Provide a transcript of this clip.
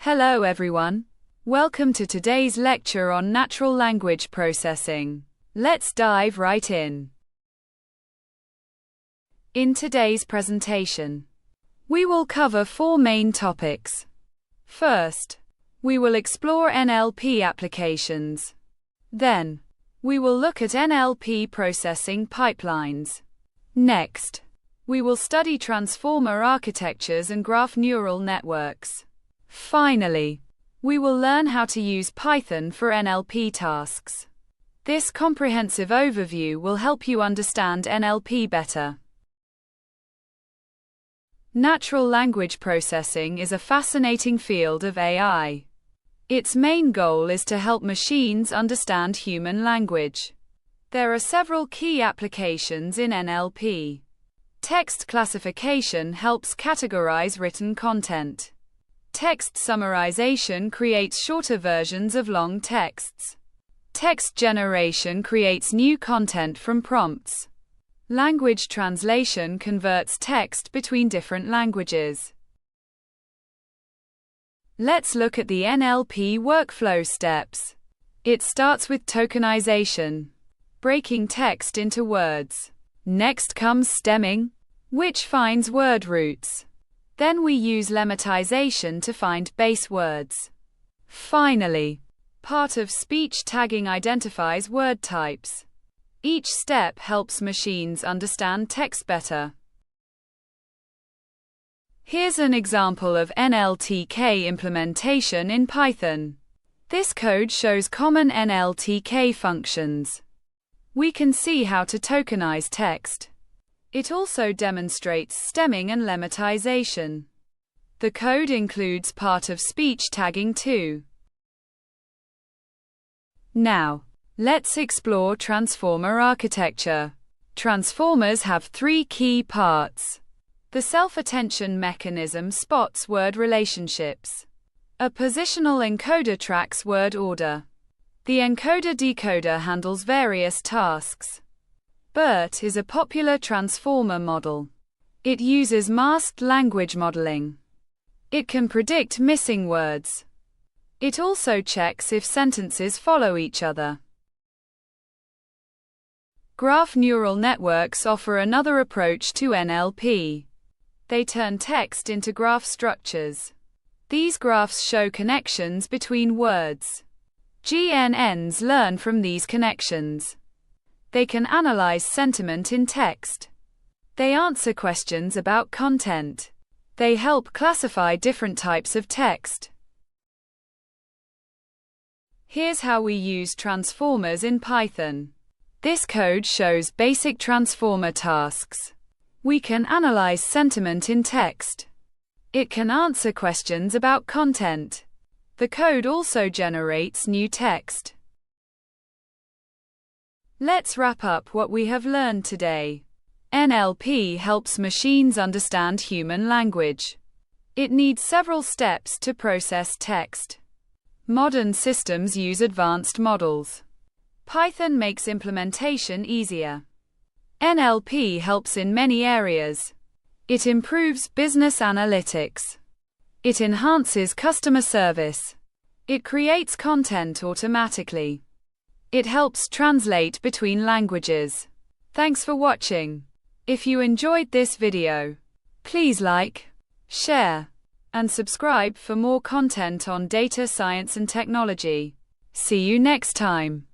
Hello everyone. Welcome to today's lecture on natural language processing. Let's dive right in. In today's presentation, we will cover four main topics. First, we will explore NLP applications. Then, we will look at NLP processing pipelines. Next, we will study transformer architectures and graph neural networks. Finally, we will learn how to use Python for NLP tasks. This comprehensive overview will help you understand NLP better. Natural language processing is a fascinating field of AI. Its main goal is to help machines understand human language. There are several key applications in NLP. Text classification helps categorize written content. Text summarization creates shorter versions of long texts. Text generation creates new content from prompts. Language translation converts text between different languages. Let's look at the NLP workflow steps. It starts with tokenization, breaking text into words. Next comes stemming, which finds word roots. Then we use lemmatization to find base words. Finally, part of speech tagging identifies word types. Each step helps machines understand text better. Here's an example of NLTK implementation in Python. This code shows common NLTK functions. We can see how to tokenize text. It also demonstrates stemming and lemmatization. The code includes part of speech tagging too. Now, let's explore transformer architecture. Transformers have three key parts. The self-attention mechanism spots word relationships. A positional encoder tracks word order. The encoder-decoder handles various tasks. BERT is a popular transformer model. It uses masked language modeling. It can predict missing words. It also checks if sentences follow each other. Graph neural networks offer another approach to NLP. They turn text into graph structures. These graphs show connections between words. GNNs learn from these connections. They can analyze sentiment in text. They answer questions about content. They help classify different types of text. Here's how we use transformers in Python. This code shows basic transformer tasks. We can analyze sentiment in text. It can answer questions about content. The code also generates new text. Let's wrap up what we have learned today. NLP helps machines understand human language. It needs several steps to process text. Modern systems use advanced models. Python makes implementation easier. NLP helps in many areas. It improves business analytics. It enhances customer service. It creates content automatically. It helps translate between languages. Thanks for watching. If you enjoyed this video, please like, share, and subscribe for more content on data science and technology. See you next time.